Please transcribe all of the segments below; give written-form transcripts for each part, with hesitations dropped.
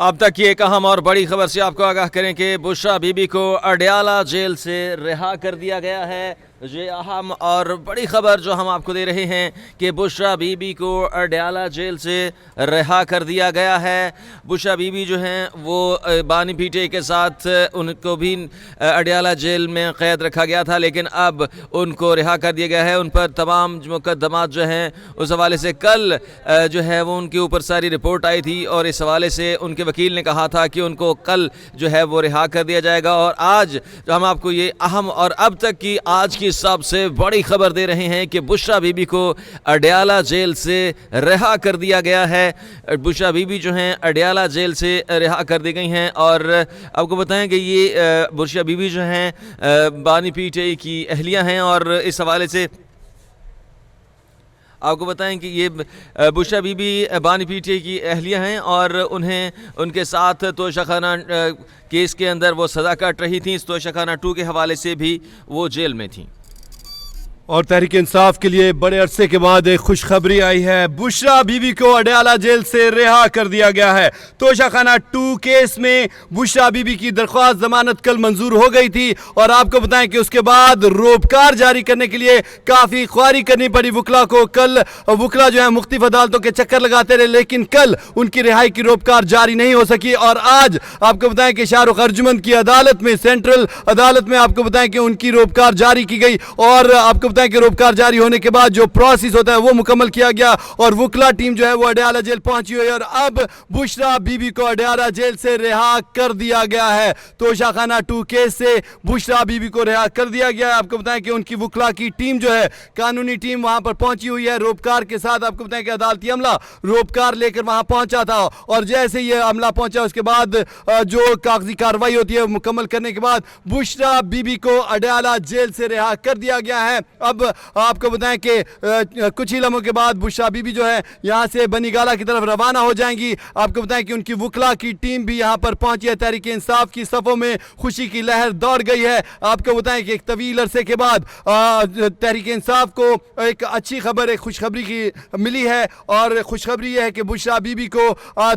अब तक की एक अहम और बड़ी खबर से आपको आगाह करें कि बुशरा बीबी को अडयाला जेल से रिहा कर दिया गया है। ये अहम और बड़ी खबर जो हम आपको दे रहे हैं कि बुशरा बीबी को अडयाला जेल से रिहा कर दिया गया है। बुशरा बीबी जो हैं वो बानी पीटे के साथ उनको भी अडयाला जेल में क़ैद रखा गया था, लेकिन अब उनको रिहा कर दिया गया है। उन पर तमाम मुकदमात जो हैं उस हवाले से कल जो है वो उनके ऊपर सारी रिपोर्ट आई थी और इस हवाले से उनके वकील ने कहा था कि उनको कल जो है वो रिहा कर दिया जाएगा। और आज जो हम आपको ये अहम और अब तक की आज की सबसे बड़ी खबर दे रहे हैं कि बुशरा बीबी को अडयाला जेल से रिहा कर दिया गया है। बुशरा बीबी जो हैं अडयाला जेल से रिहा कर दी गई हैं और आपको बताएं कि ये बुशरा बीबी जो हैं बानी पीटे की अहलिया हैं और इस हवाले से आपको बताएं कि ये बुशरा बीबी बानी पीटे की अहलिया हैं और उन्हें उनके साथ तोशाखाना केस के अंदर वो सज़ा काट रही थी। इस तोशाखाना 2 के हवाले से भी वो जेल में थीं। और तहरीक इंसाफ के लिए बड़े अरसे के बाद एक खुशखबरी आई है। बुशरा बीबी को अडयाला जेल से रिहा कर दिया गया है। तोशाखाना 2 केस में बुशरा बीबी की दरख्वास्त जमानत कल मंजूर हो गई थी और आपको बताएं कि उसके बाद रोपकार जारी करने के लिए काफ़ी ख्वारी करनी पड़ी वकला को। कल वकला जो है मुख्तलिफ अदालतों के चक्कर लगाते रहे, लेकिन कल उनकी रिहाई की रोपकार जारी नहीं हो सकी। और आज आपको बताएं कि शाहरुख अर्जुमन की अदालत में, सेंट्रल अदालत में आपको बताएं कि उनकी रोपकार जारी की गई और आपको कि रोपकार जारी होने के बाद जो प्रोसेस होता है वो मुकम्मल किया गया और वकला टीम जो है वो अडयाला जेल पहुंची हुई है और अब बुशरा बीबी को अडयाला जेल से रिहा कर दिया गया है। तोशाखाना 2 केस से बुशरा बीबी को रिहा कर दिया गया है। आपको बताएं कि उनकी वकला की टीम जो है, कानूनी टीम वहां पर पहुंची हुई है रोपकार के साथ। आपको बताएं कि अदालती अमला रोपकार लेकर वहां पहुंचा था और जैसे ये अमला पहुंचा उसके बाद जो कागजी कार्रवाई होती है मुकम्मल करने के बाद बुशरा बीबी को अडयाला जेल से रिहा कर दिया गया है। अब आपको बताएं कि कुछ ही लम्हों के बाद बुशरा बीबी जो है यहां से बनीगाला की तरफ रवाना हो जाएंगी। आपको बताएं कि उनकी वकला की टीम भी यहां पर पहुंची है। तहरीक इंसाफ की सफ़ों में खुशी की लहर दौड़ गई है। आपको बताएं कि एक तवील अरसे के बाद तहरीक इंसाफ को एक अच्छी खबर, एक खुशखबरी की मिली है और खुशखबरी यह है कि बुशरा बीबी को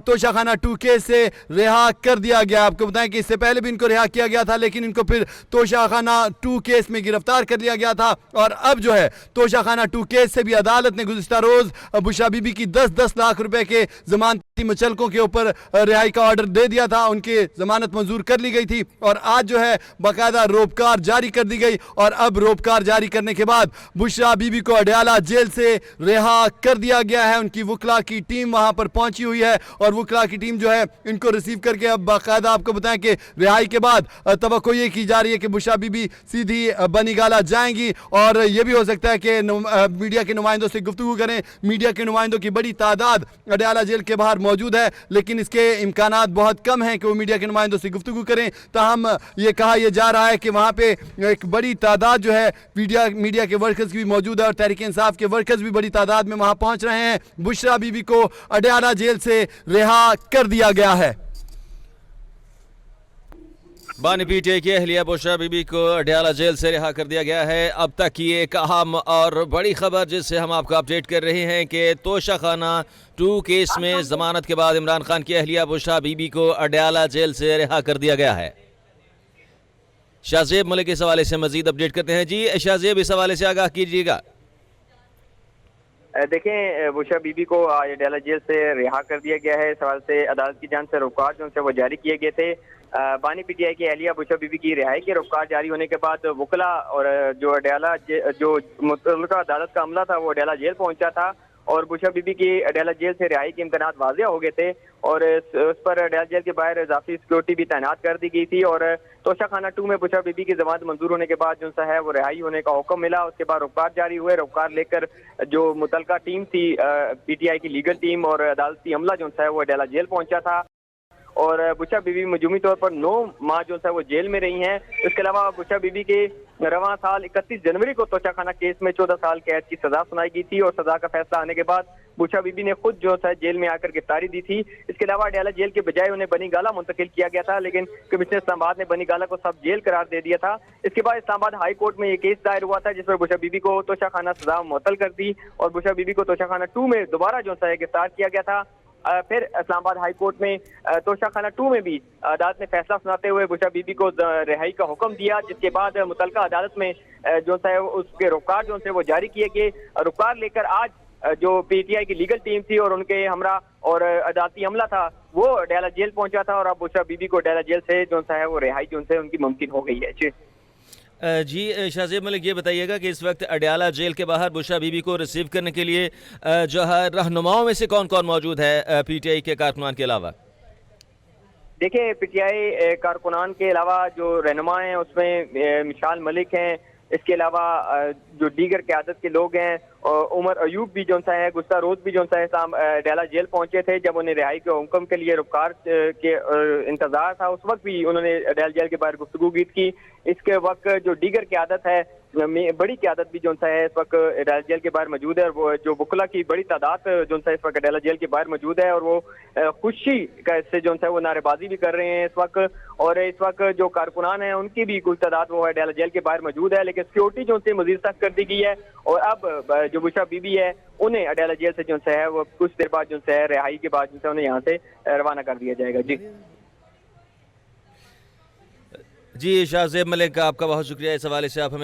तोशाखाना 2 केस से रिहा कर दिया गया। आपको बताएं कि इससे पहले भी इनको रिहा किया गया था, लेकिन इनको फिर तोशाखाना 2 केस में गिरफ्तार कर लिया गया था और अब जो है तोशाखाना 2 केस से भी अदालत ने गुज़िश्ता रोज बुशरा बीबी की 10-10 लाख रुपए के जमानती मुचलकों के ऊपर रिहाई का ऑर्डर दे दिया था। उनकी जमानत मंजूर कर ली गई थी और आज जो है बाकायदा रोपकार जारी कर दी गई और अब रोपकार जारी करने के बाद बुशरा बीबी को अडयाला जेल से रिहा कर दिया गया है। उनकी वकला की टीम वहां पर पहुंची हुई है और वकला की टीम जो है इनको रिसीव करके अब बाकायदा आपको बताएं कि रिहाई के बाद तवक्को ये की जा रही है कि बुशरा बीबी सीधी बनीगाला जाएंगी और ये भी हो सकता है कि मीडिया के नुमाइंदों से गुफ्तगू करें। मीडिया के नुमाइंदों की बड़ी तादाद अडयाला जेल के बाहर मौजूद है, लेकिन इसके इम्कानात बहुत कम हैं कि वो मीडिया के नुमाइंदों से गुफ्तगू करें। ताहम ये कहा यह जा रहा है कि वहाँ पे एक बड़ी तादाद जो है मीडिया के वर्कर्स की भी मौजूद है और तहरीक इंसाफ के वर्कर्स भी बड़ी तादाद में वहाँ पहुँच रहे हैं। बुशरा बीबी को अडयाला जेल से रिहा कर दिया गया है। बानी पीटे की अहलिया बुशरा बीबी को अडयाला जेल से रिहा कर दिया गया है। अब तक की एक अहम और बड़ी खबर जिससे हम आपको अपडेट कर रहे हैं कि तोशाखाना 2 केस में जमानत के बाद इमरान खान की अहलिया बुशरा बीबी को अडयाला जेल से रिहा कर दिया गया है। शाहजेब मलिक इस हवाले से मजीद अपडेट करते हैं। जी शाहजेब, इस हवाले से आगाह कीजिएगा। देखें, बुशरा बीबी को अडयाला जेल से रिहा कर दिया गया है। इस सवाल से अदालत की जानिब से रोपकार जो वो जारी किए गए थे। बानी पीटीआई की अहलिया बुशरा बीबी की रिहाई के रोपकार जारी होने के बाद वकला और जो अडयाला जो मुतल्लिका अदालत का अमला था वो अडयाला जेल पहुंचा था और बुशरा बीबी की अडयाला जेल से रिहाई के इम्कानात वाज़ेह हो गए थे और उस पर अडयाला जेल के बाहर इजाफी सिक्योरिटी भी तैनात कर दी गई थी और तोशाखाना 2 में बुशरा बीबी की जमानत मंजूर होने के बाद जो सा है वो रिहाई होने का हुक्म मिला। उसके बाद रोपकार जारी हुए। रोपकार लेकर जो मुतल्लिका टीम थी, पीटीआई की लीगल टीम और अदालती अमला जो सा है वो अडयाला जेल पहुंचा था और बुशरा बीबी मजूमी तौर पर 9 माह जो है वो जेल में रही हैं। इसके अलावा बुशरा बीबी के रवां साल 31 जनवरी को तोशाखाना केस में 14 साल कैद की सजा सुनाई गई थी और सजा का फैसला आने के बाद बुशरा बीबी ने खुद जो है जेल में आकर गिरफ्तारी दी थी। इसके अलावा अडयाला जेल के बजाय उन्हें बनीगाला मुंतकिल किया गया था, लेकिन कमिश्नर इस्लामाबाद ने बनीगाला को सब जेल करार दे दिया था। इसके बाद इस्लामाबाद हाई कोर्ट में ये केस दायर हुआ था जिस पर बुशरा बीबी को तोशाखाना सजा मुअत्तल कर दी और बुशरा बीबी को तोशाखाना 2 में दोबारा जो है गिरफ्तार किया गया था। پھر اسلام آباد ہائی کورٹ میں توشہ خانہ 2 میں بھی عدالت نے فیصلہ سناتے ہوئے بشرا بی بی کو رہائی کا حکم دیا، جس کے بعد متعلقہ عدالت میں جو ہے اس کے رخکار جو وہ جاری کیے گئے۔ رخکار لے کر آج جو پی ٹی آئی کی لیگل ٹیم تھی اور ان کے ہمراہ اور عدالتی عملہ تھا وہ اڈیالہ جیل پہنچا تھا، اور اب بشرا بی بی کو اڈیالہ جیل سے جو ہے وہ رہائی جو ان کی ممکن ہو گئی ہے۔ جی شاہ زیب ملک، یہ بتائیے گا کہ اس وقت اڈیالہ جیل کے باہر بشرا بی بی کو ریسیو کرنے کے لیے جو ہے رہنماؤں میں سے کون کون موجود ہے پی ٹی آئی کے کارکنان کے علاوہ؟ دیکھیں، پی ٹی آئی کارکنان کے علاوہ جو رہنما ہیں اس میں مشال ملک ہیں، اس کے علاوہ جو دیگر قیادت کے لوگ ہیں، عمر ایوب بھی جو ہے گزشتہ روز بھی جو ہے اڈیالہ جیل پہنچے تھے جب انہیں رہائی کے حکم کے لیے رخکار کے انتظار تھا، اس وقت بھی انہوں نے اڈیالہ جیل کے باہر گفتگو کی۔ اس کے وقت جو دیگر قیادت ہے، بڑی قیادت بھی جو ہے اس وقت اڈیالہ جیل کے باہر موجود ہے، اور وہ جو وکلا کی بڑی تعداد جو ہے اس وقت اڈیالہ جیل کے باہر موجود ہے، اور وہ خوشی سے جو ہے وہ نعرے بازی بھی کر رہے ہیں اس وقت، اور اس وقت جو کارکنان ہیں ان کی بھی کچھ تعداد وہ اڈیالہ جیل کے باہر موجود ہے، لیکن سیکورٹی جو سے مزید سخت کر دی گئی ہے، اور اب جو بشرا بی بی ہے انہیں اڈیالہ جیل سے جو ہے وہ کچھ دیر بعد جو ہے رہائی کے بعد جو ہے انہیں یہاں سے روانہ کر دیا جائے گا۔ جی شاہ زیب ملک، آپ کا بہت شکریہ اس حوالے سے آپ ہمیں